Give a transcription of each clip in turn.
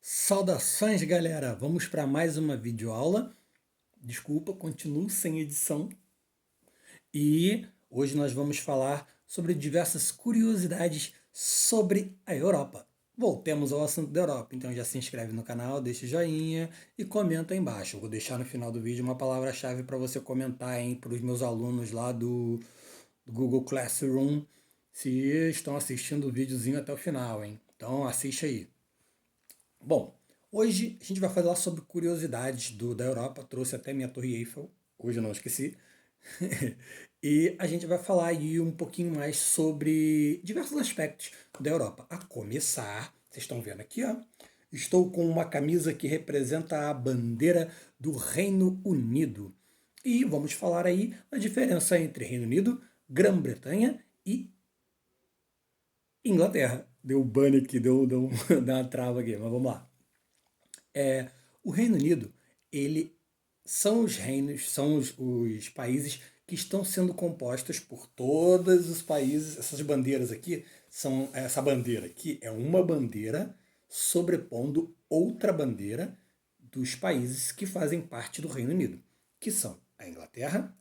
Saudações, galera! Vamos para mais uma videoaula. Desculpa, continuo sem edição. E hoje nós vamos falar sobre diversas curiosidades sobre a Europa. Voltemos ao assunto da Europa. Então já se inscreve no canal, deixa o joinha e comenta aí embaixo. Eu vou deixar no final do vídeo uma palavra-chave para você comentar para os meus alunos lá do Google Classroom se estão assistindo o videozinho até o final, hein? Então assiste aí. Bom, hoje a gente vai falar sobre curiosidades da Europa. Trouxe até minha Torre Eiffel, hoje eu não esqueci. E a gente vai falar aí um pouquinho mais sobre diversos aspectos da Europa. A começar, vocês estão vendo aqui, ó. Estou com uma camisa que representa a bandeira do Reino Unido. E vamos falar aí a diferença entre Reino Unido, Grã-Bretanha e Inglaterra. Deu ban aqui, deu uma trava aqui, mas vamos lá. O Reino Unido, ele são os reinos, são os países que estão sendo compostos por todos os países. Essas bandeiras aqui essa bandeira aqui é uma bandeira sobrepondo outra bandeira dos países que fazem parte do Reino Unido, que são a Inglaterra,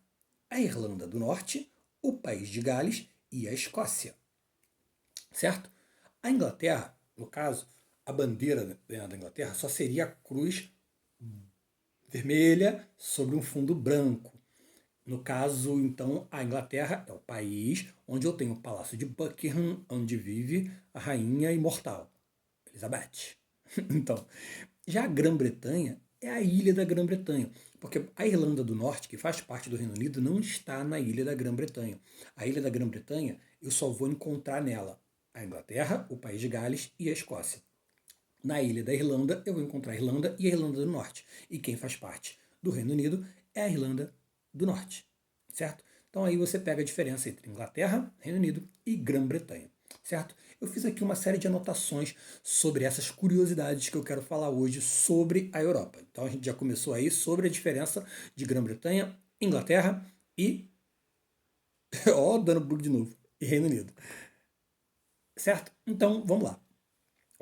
a Irlanda do Norte, o País de Gales e a Escócia, certo? A Inglaterra, no caso, a bandeira da Inglaterra só seria a cruz vermelha sobre um fundo branco. No caso, então, a Inglaterra é o país onde eu tenho o Palácio de Buckingham, onde vive a rainha imortal, Elizabeth. Então, já a Grã-Bretanha é a ilha da Grã-Bretanha, porque a Irlanda do Norte, que faz parte do Reino Unido, não está na ilha da Grã-Bretanha. A ilha da Grã-Bretanha, eu só vou encontrar nela a Inglaterra, o País de Gales e a Escócia. Na ilha da Irlanda, eu vou encontrar a Irlanda e a Irlanda do Norte. E quem faz parte do Reino Unido é a Irlanda do Norte, certo? Então aí você pega a diferença entre Inglaterra, Reino Unido e Grã-Bretanha, certo? Eu fiz aqui uma série de anotações sobre essas curiosidades que eu quero falar hoje sobre a Europa. Então a gente já começou aí sobre a diferença de Grã-Bretanha, Inglaterra e... ó, dando bug de novo. E Reino Unido, certo? Então vamos lá.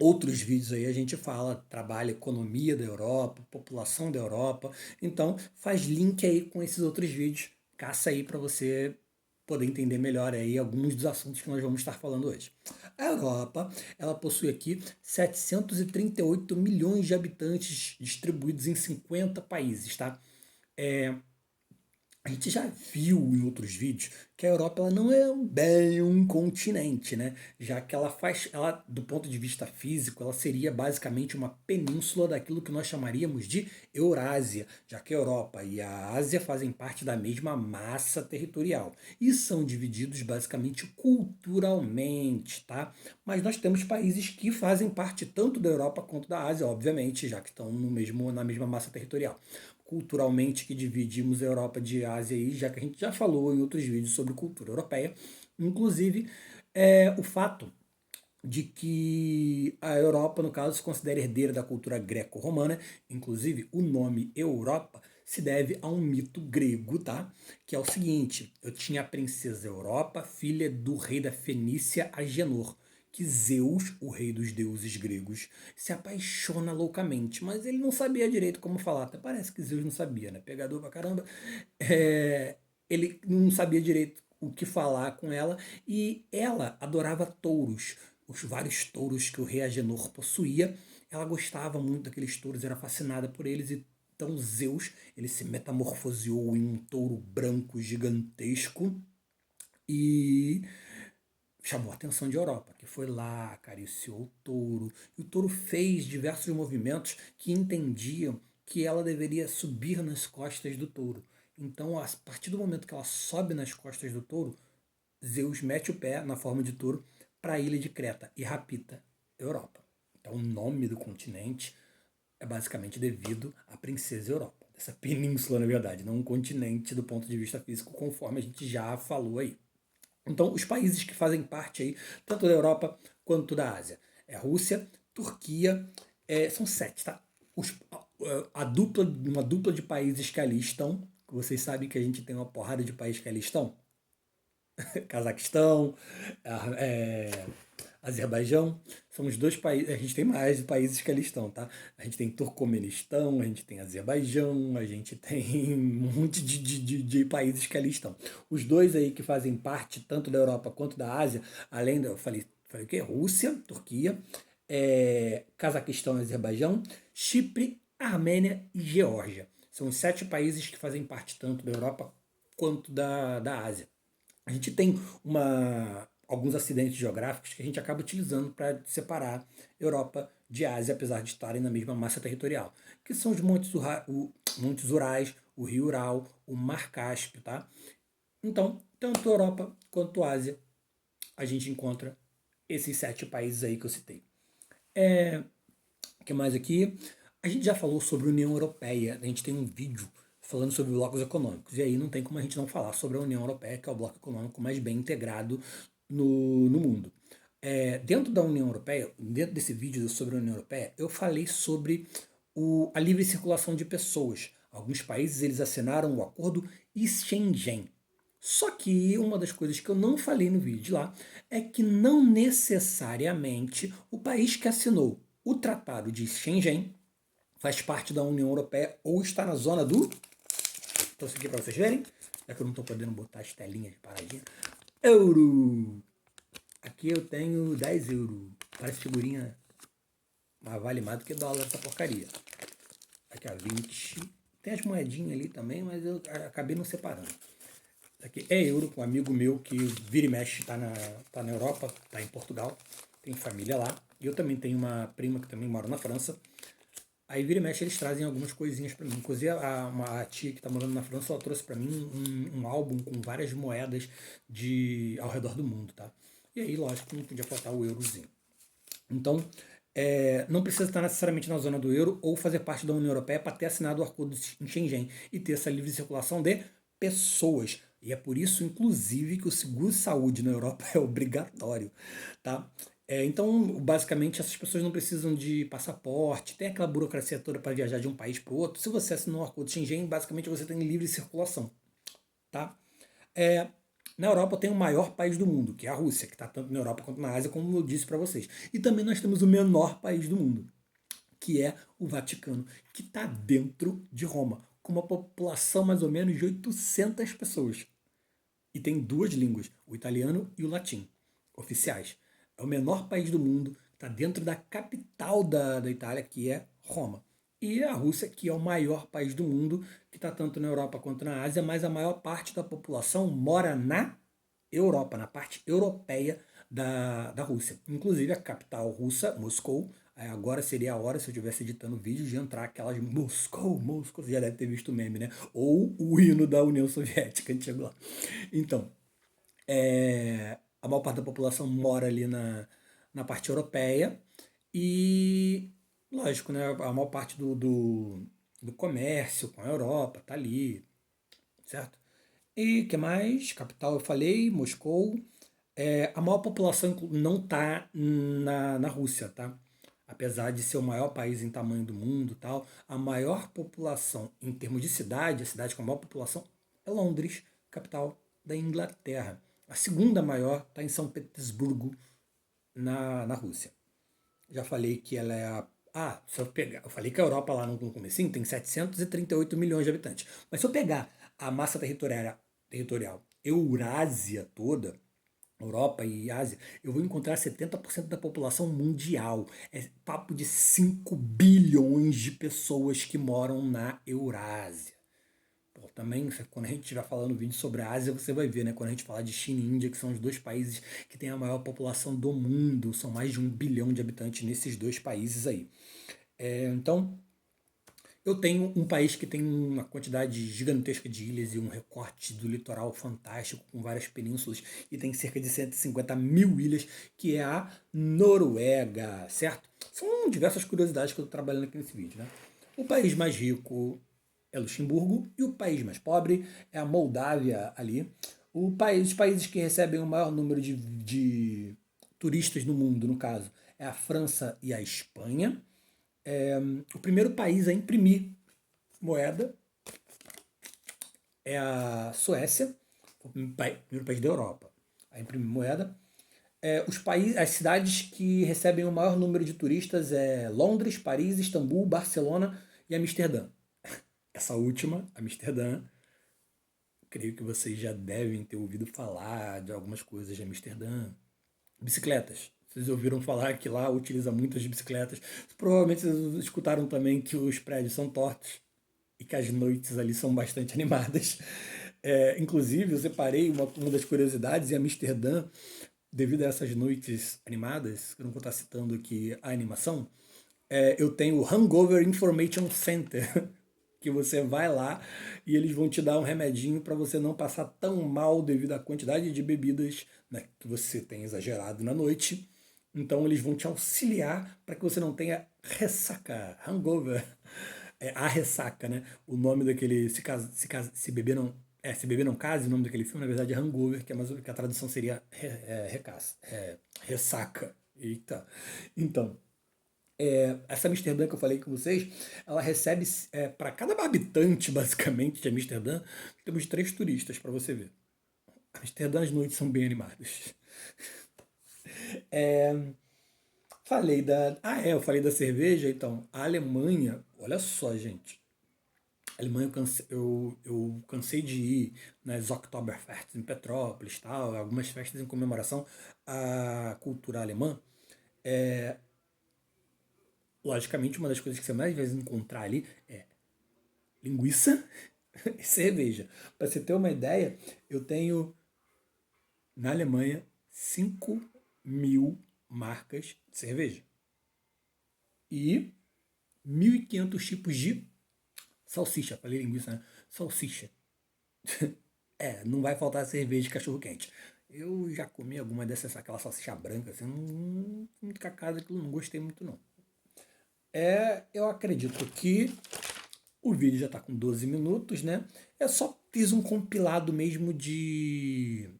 Outros vídeos aí a gente fala, trabalha economia da Europa, população da Europa. Então faz link aí com esses outros vídeos. Caça aí para você poder entender melhor aí alguns dos assuntos que nós vamos estar falando hoje. A Europa, ela possui aqui 738 milhões de habitantes distribuídos em 50 países, tá? A gente já viu em outros vídeos que a Europa ela não é bem um continente, né? Já que ela do ponto de vista físico, ela seria basicamente uma península daquilo que nós chamaríamos de Eurásia, já que a Europa e a Ásia fazem parte da mesma massa territorial e são divididos basicamente culturalmente, tá? Mas nós temos países que fazem parte tanto da Europa quanto da Ásia, obviamente, já que estão na mesma massa territorial. Culturalmente que dividimos a Europa de Ásia aí, já que a gente já falou em outros vídeos sobre cultura europeia, inclusive o fato de que a Europa, no caso, se considera herdeira da cultura greco-romana, inclusive o nome Europa se deve a um mito grego, tá? Que é o seguinte: eu tinha a princesa Europa, filha do rei da Fenícia Agenor, que Zeus, o rei dos deuses gregos, se apaixona loucamente, mas ele não sabia direito como falar. Até parece que Zeus não sabia, né? Pegador pra caramba. Ele não sabia direito o que falar com ela e ela adorava touros, os vários touros que o rei Agenor possuía. Ela gostava muito daqueles touros, era fascinada por eles e então Zeus ele se metamorfoseou em um touro branco gigantesco e chamou a atenção de Europa, que foi lá, acariciou o touro, e o touro fez diversos movimentos que entendiam que ela deveria subir nas costas do touro. Então, a partir do momento que ela sobe nas costas do touro, Zeus mete o pé na forma de touro para a ilha de Creta e rapta a Europa. Então, o nome do continente é basicamente devido à princesa Europa, dessa península, na verdade, não um continente do ponto de vista físico, conforme a gente já falou aí. Então, os países que fazem parte aí, tanto da Europa quanto da Ásia, é a Rússia, Turquia, são 7, tá? Uma dupla de países que ali estão, vocês sabem que a gente tem uma porrada de países que ali estão, Cazaquistão, Azerbaijão, são os dois países, a gente tem mais países que ali estão, tá? A gente tem Turcomenistão, a gente tem Azerbaijão, a gente tem um monte de países que ali estão. Os dois aí que fazem parte tanto da Europa quanto da Ásia, além da, eu falei o quê? Rússia, Turquia, Cazaquistão e Azerbaijão, Chipre, Armênia e Geórgia. São os 7 países que fazem parte tanto da Europa quanto da Ásia. A gente tem alguns acidentes geográficos que a gente acaba utilizando para separar Europa de Ásia, apesar de estarem na mesma massa territorial, que são os Montes Urais, o Rio Ural, o Mar Cáspio, tá? Então, tanto Europa quanto Ásia, a gente encontra esses 7 países aí que eu citei. O que mais aqui? A gente já falou sobre a União Europeia, a gente tem um vídeo falando sobre blocos econômicos, e aí não tem como a gente não falar sobre a União Europeia, que é o bloco econômico mais bem integrado no mundo. Dentro da União Europeia, dentro desse vídeo sobre a União Europeia, eu falei sobre a livre circulação de pessoas. Alguns países eles assinaram o acordo Schengen. Só que uma das coisas que eu não falei no vídeo lá é que não necessariamente o país que assinou o Tratado de Schengen faz parte da União Europeia ou está na zona do... Trouxe aqui para vocês verem, já que eu não estou podendo botar as telinhas de paradinha. Euro! Aqui eu tenho 10 euros. Parece figurinha, mas vale mais do que dólar essa porcaria. Aqui, ó, 20. Tem as moedinhas ali também, mas eu acabei não separando. Aqui é euro, com um amigo meu que vira e mexe, tá na Europa, tá em Portugal, tem família lá. E eu também tenho uma prima que também mora na França. Aí vira e mexe eles trazem algumas coisinhas para mim. Inclusive a tia que tá morando na França, ela trouxe para mim um álbum com várias moedas ao redor do mundo, tá? E aí, lógico, não podia faltar o eurozinho. Então, não precisa estar necessariamente na zona do euro ou fazer parte da União Europeia para ter assinado o acordo em Schengen e ter essa livre circulação de pessoas. E é por isso, inclusive, que o seguro-saúde na Europa é obrigatório, tá? Então, basicamente, essas pessoas não precisam de passaporte, tem aquela burocracia toda para viajar de um país para o outro. Se você assinou o acordo de Schengen, basicamente você tem livre circulação, tá? Na Europa tem o maior país do mundo, que é a Rússia, que está tanto na Europa quanto na Ásia, como eu disse para vocês. E também nós temos o menor país do mundo, que é o Vaticano, que está dentro de Roma, com uma população mais ou menos de 800 pessoas. E tem 2 línguas, o italiano e o latim, oficiais. É o menor país do mundo, está dentro da capital da Itália, que é Roma. E a Rússia, que é o maior país do mundo, que está tanto na Europa quanto na Ásia, mas a maior parte da população mora na Europa, na parte europeia da Rússia. Inclusive a capital russa, Moscou, agora seria a hora, se eu estivesse editando o vídeo, de entrar aquelas Moscou, Moscou, você já deve ter visto o meme, né? Ou o hino da União Soviética antiga lá. Então, a maior parte da população mora ali na parte europeia e, lógico, né, a maior parte do comércio com a Europa tá ali, certo? E que mais? Capital eu falei, Moscou. A maior população não tá na Rússia, tá? Apesar de ser o maior país em tamanho do mundo, tal, a maior população em termos de cidade, a cidade com a maior população é Londres, capital da Inglaterra. A segunda maior está em São Petersburgo, na Rússia. Já falei que ela é a. Se eu pegar. Eu falei que a Europa lá no comecinho tem 738 milhões de habitantes. Mas se eu pegar a massa territorial Eurásia toda, Europa e Ásia, eu vou encontrar 70% da população mundial. É papo de 5 bilhões de pessoas que moram na Eurásia. Pô, também, quando a gente estiver falando vídeo sobre a Ásia, você vai ver, né? Quando a gente falar de China e Índia, que são os 2 países que têm a maior população do mundo, são mais de 1 bilhão de habitantes nesses 2 países aí. Então, eu tenho um país que tem uma quantidade gigantesca de ilhas e um recorte do litoral fantástico, com várias penínsulas, e tem cerca de 150 mil ilhas, que é a Noruega, certo? São diversas curiosidades que eu estou trabalhando aqui nesse vídeo, né? O país mais rico é Luxemburgo e o país mais pobre é a Moldávia ali. Os países que recebem o maior número de turistas no mundo, no caso, é a França e a Espanha. O primeiro país a imprimir moeda é a Suécia, o primeiro país da Europa a imprimir moeda. Os países, as cidades que recebem o maior número de turistas é Londres, Paris, Istambul, Barcelona e Amsterdã. Essa última, Amsterdã, creio que vocês já devem ter ouvido falar de algumas coisas de Amsterdã. Bicicletas. Vocês ouviram falar que lá utiliza muitas bicicletas. Provavelmente vocês escutaram também que os prédios são tortos e que as noites ali são bastante animadas. Inclusive, eu separei uma das curiosidades em Amsterdã, devido a essas noites animadas, que eu não vou estar citando aqui a animação, eu tenho o Hangover Information Center, que você vai lá e eles vão te dar um remedinho para você não passar tão mal devido à quantidade de bebidas, né, que você tem exagerado na noite. Então eles vão te auxiliar para que você não tenha ressaca, hangover. A ressaca, né? O nome daquele se beber não se beber não case, o nome daquele filme na verdade é Hangover, que é mais que a tradução seria ressaca. Eita. Então, essa Amsterdã que eu falei com vocês, ela recebe para cada habitante, basicamente, de Amsterdã, temos 3 turistas para você ver. Amsterdã, as noites são bem animadas. Eu falei da cerveja, então. A Alemanha, olha só, gente. A Alemanha eu cansei de ir nas Oktoberfest em Petrópolis, tal, algumas festas em comemoração à cultura alemã. Logicamente, uma das coisas que você mais vai encontrar ali é linguiça e cerveja. Para você ter uma ideia, eu tenho na Alemanha 5.000 marcas de cerveja e 1.500 tipos de salsicha. Falei linguiça, né? Salsicha. Não vai faltar cerveja de cachorro-quente. Eu já comi alguma dessas, aquela salsicha branca, assim, muito cacada, que eu não gostei muito, não. Eu acredito que o vídeo já está com 12 minutos, né? Eu só fiz um compilado mesmo de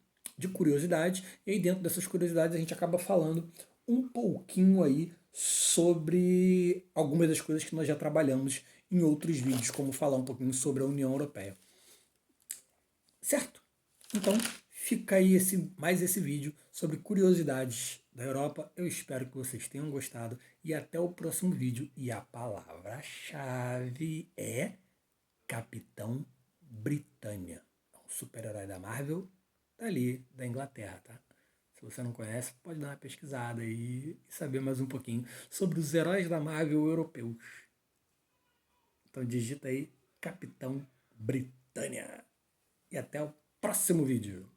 curiosidades. E aí dentro dessas curiosidades a gente acaba falando um pouquinho aí sobre algumas das coisas que nós já trabalhamos em outros vídeos, como falar um pouquinho sobre a União Europeia. Certo? Então, fica aí mais esse vídeo sobre curiosidades da Europa. Eu espero que vocês tenham gostado e até o próximo vídeo. E a palavra-chave é Capitão Britânia. É um super-herói da Marvel dali da Inglaterra, tá? Se você não conhece, pode dar uma pesquisada aí e saber mais um pouquinho sobre os heróis da Marvel europeus. Então digita aí Capitão Britânia. E até o próximo vídeo.